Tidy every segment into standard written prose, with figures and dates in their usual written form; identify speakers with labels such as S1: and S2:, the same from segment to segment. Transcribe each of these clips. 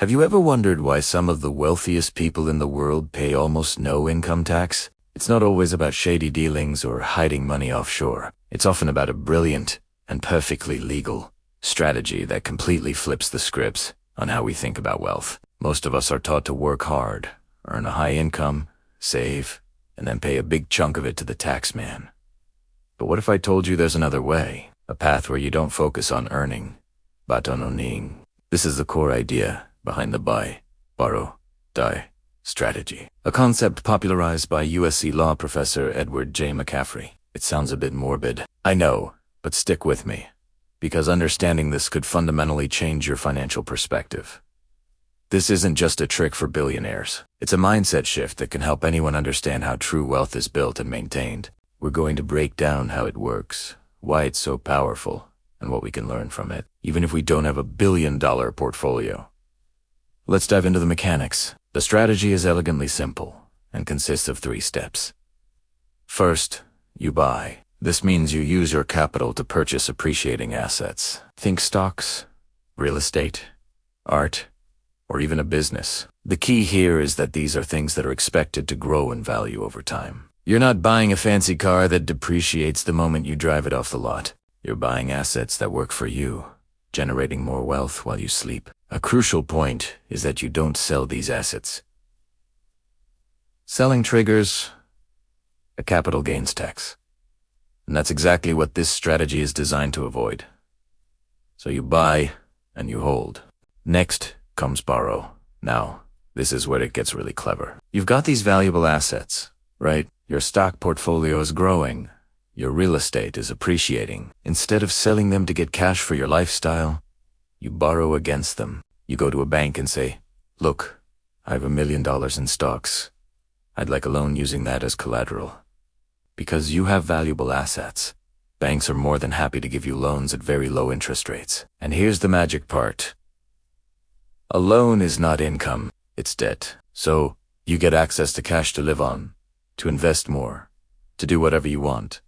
S1: Have you ever wondered why some of the wealthiest people in the world pay almost no income tax? It's not always about shady dealings or hiding money offshore. It's often about a brilliant and perfectly legal strategy that completely flips the scripts on how we think about wealth. Most of us are taught to work hard, earn a high income, save, and then pay a big chunk of it to the tax man. But what if I told you there's another way? A path where you don't focus on earning, but on owning. This is the core idea behind the buy, borrow, die strategy. A concept popularized by USC law professor Edward J. Mccaffery. It sounds a bit morbid, I know, but stick with me, because understanding this could fundamentally change your financial perspective. This isn't just a trick for billionaires. It's a mindset shift that can help anyone understand how true wealth is built and maintained. We're going to break down how it works, why it's so powerful, and what we can learn from it, even if we don't have a billion-dollar portfolio. Let's dive into the mechanics. The strategy is elegantly simple and consists of 3 steps. First, you buy. This means you use your capital to purchase appreciating assets. Think stocks, real estate, art, or even a business. The key here is that these are things that are expected to grow in value over time. You're not buying a fancy car that depreciates the moment you drive it off the lot. You're buying assets that work for you, generating more wealth while you sleep. A crucial point is that you don't sell these assets. Selling triggers a capital gains tax. And that's exactly what this strategy is designed to avoid. So you buy and you hold. Next comes borrow. Now, this is where it gets really clever. You've got these valuable assets, right? Your stock portfolio is growing. Your real estate is appreciating. Instead of selling them to get cash for your lifestyle, you borrow against them. You go to a bank and say, "Look, I have $1 million in stocks. I'd like a loan using that as collateral." Because you have valuable assets, banks are more than happy to give you loans at very low interest rates. And here's the magic part. A loan is not income, it's debt. So you get access to cash to live on, to invest more, to do whatever you want,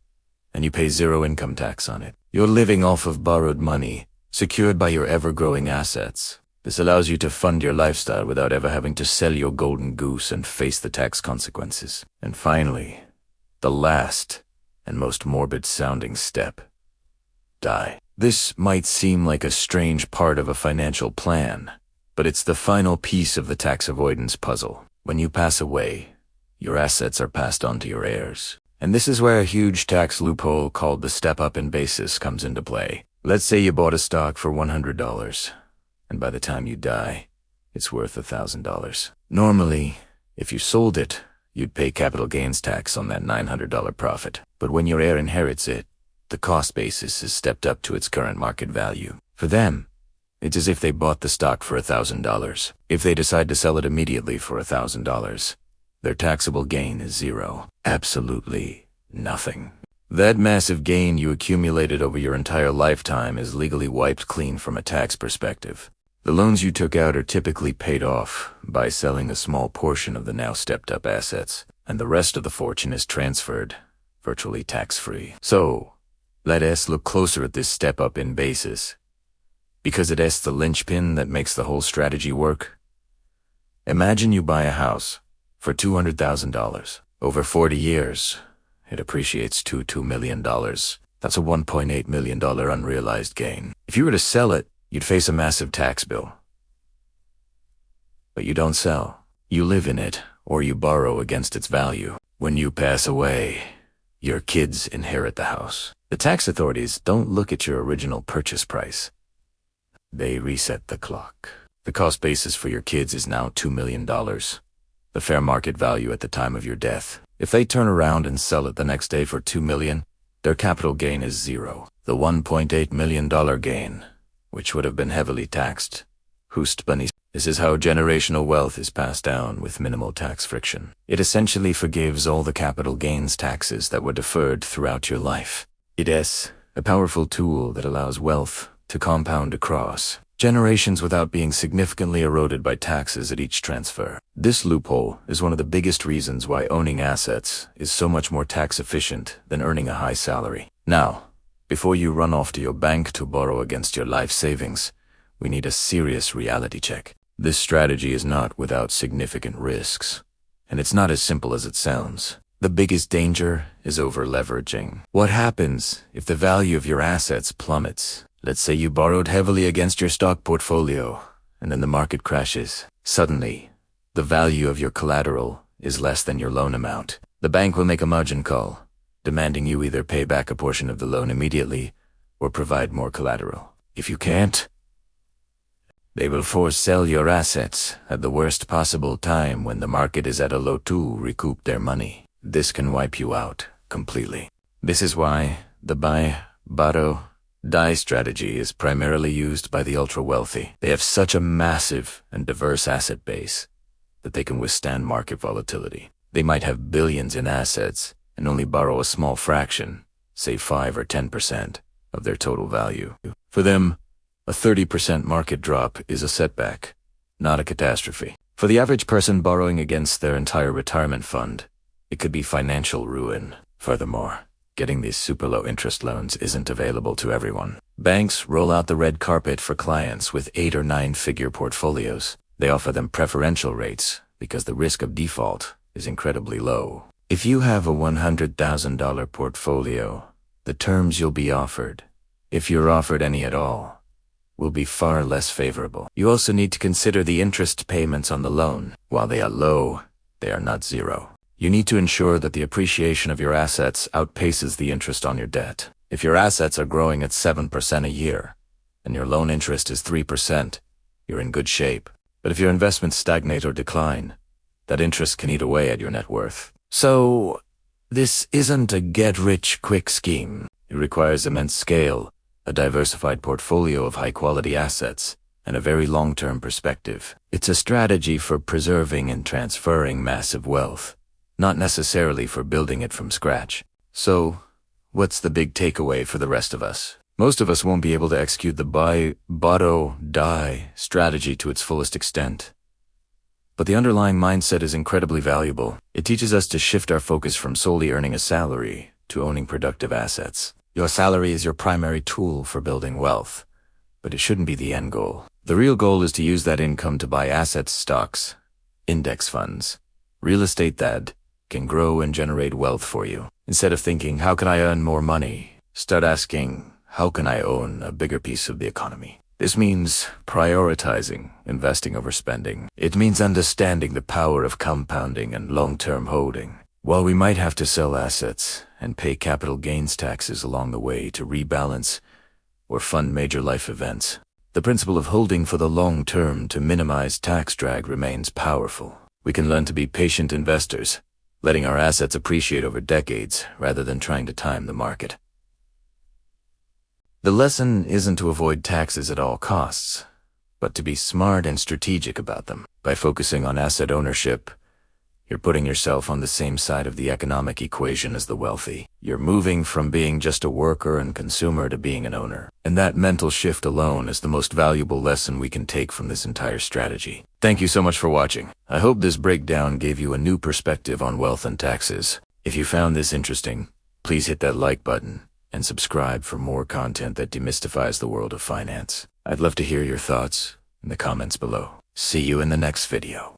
S1: and you pay 0 income tax on it. You're living off of borrowed money, secured by your ever-growing assets. This allows you to fund your lifestyle without ever having to sell your golden goose and face the tax consequences. And finally, the last and most morbid-sounding step. Die. This might seem like a strange part of a financial plan, but it's the final piece of the tax avoidance puzzle. When you pass away, your assets are passed on to your heirs. And this is where a huge tax loophole called the step-up in basis comes into play. Let's say you bought a stock for $100, and by the time you die, it's worth $1,000. Normally, if you sold it, you'd pay capital gains tax on that $900 profit. But when your heir inherits it, the cost basis is stepped up to its current market value. For them, it's as if they bought the stock for $1,000. If they decide to sell it immediately for $1,000, their taxable gain is 0. Absolutely nothing. That massive gain you accumulated over your entire lifetime is legally wiped clean from a tax perspective. The loans you took out are typically paid off by selling a small portion of the now stepped-up assets, and the rest of the fortune is transferred, virtually tax-free. So, let us look closer at this step-up in basis, because it is the linchpin that makes the whole strategy work. Imagine you buy a house for $200,000. Over 40 years, it appreciates to $2 million. That's a $1.8 million unrealized gain. If you were to sell it, you'd face a massive tax bill. But you don't sell. You live in it, or you borrow against its value. When you pass away, your kids inherit the house. The tax authorities don't look at your original purchase price. They reset the clock. The cost basis for your kids is now $2 million, the fair market value at the time of your death. If they turn around and sell it the next day for $2 million, their capital gain is 0. The $1.8 million gain, which would have been heavily taxed. Hoost bunnies. This is how generational wealth is passed down with minimal tax friction. It essentially forgives all the capital gains taxes that were deferred throughout your life. It is a powerful tool that allows wealth to compound across generations without being significantly eroded by taxes at each transfer. This loophole is one of the biggest reasons why owning assets is so much more tax efficient than earning a high salary. Now, before you run off to your bank to borrow against your life savings, we need a serious reality check. This strategy is not without significant risks, and it's not as simple as it sounds. The biggest danger is over-leveraging. What happens if the value of your assets plummets? Let's say you borrowed heavily against your stock portfolio, and then the market crashes. Suddenly, the value of your collateral is less than your loan amount. The bank will make a margin call, demanding you either pay back a portion of the loan immediately or provide more collateral. If you can't, they will force sell your assets at the worst possible time when the market is at a low to recoup their money. This can wipe you out completely. This is why the buy, borrow, die strategy is primarily used by the ultra-wealthy. They have such a massive and diverse asset base that they can withstand market volatility. They might have billions in assets and only borrow a small fraction, say 5 or 10% of their total value. For them, a 30% market drop is a setback, not a catastrophe. For the average person borrowing against their entire retirement fund, it could be financial ruin. Furthermore, getting these super low interest loans isn't available to everyone. Banks roll out the red carpet for clients with 8 or 9-figure portfolios. They offer them preferential rates because the risk of default is incredibly low. If you have a $100,000 portfolio, the terms you'll be offered, if you're offered any at all, will be far less favorable. You also need to consider the interest payments on the loan. While they are low, they are not zero. You need to ensure that the appreciation of your assets outpaces the interest on your debt. If your assets are growing at 7% a year, and your loan interest is 3%, you're in good shape. But if your investments stagnate or decline, that interest can eat away at your net worth. So, this isn't a get-rich-quick scheme. It requires immense scale, a diversified portfolio of high-quality assets, and a very long-term perspective. It's a strategy for preserving and transferring massive wealth, not necessarily for building it from scratch. So, what's the big takeaway for the rest of us? Most of us won't be able to execute the buy, borrow, die strategy to its fullest extent. But the underlying mindset is incredibly valuable. It teaches us to shift our focus from solely earning a salary to owning productive assets. Your salary is your primary tool for building wealth, but it shouldn't be the end goal. The real goal is to use that income to buy assets, stocks, index funds, real estate that can grow and generate wealth for you. Instead of thinking, how can I earn more money? Start asking, how can I own a bigger piece of the economy? This means prioritizing investing over spending. It means understanding the power of compounding and long-term holding. While we might have to sell assets and pay capital gains taxes along the way to rebalance or fund major life events, the principle of holding for the long term to minimize tax drag remains powerful. We can learn to be patient investors, letting our assets appreciate over decades rather than trying to time the market. The lesson isn't to avoid taxes at all costs, but to be smart and strategic about them. By focusing on asset ownership, you're putting yourself on the same side of the economic equation as the wealthy. You're moving from being just a worker and consumer to being an owner. And that mental shift alone is the most valuable lesson we can take from this entire strategy. Thank you so much for watching. I hope this breakdown gave you a new perspective on wealth and taxes. If you found this interesting, please hit that like button and subscribe for more content that demystifies the world of finance. I'd love to hear your thoughts in the comments below. See you in the next video.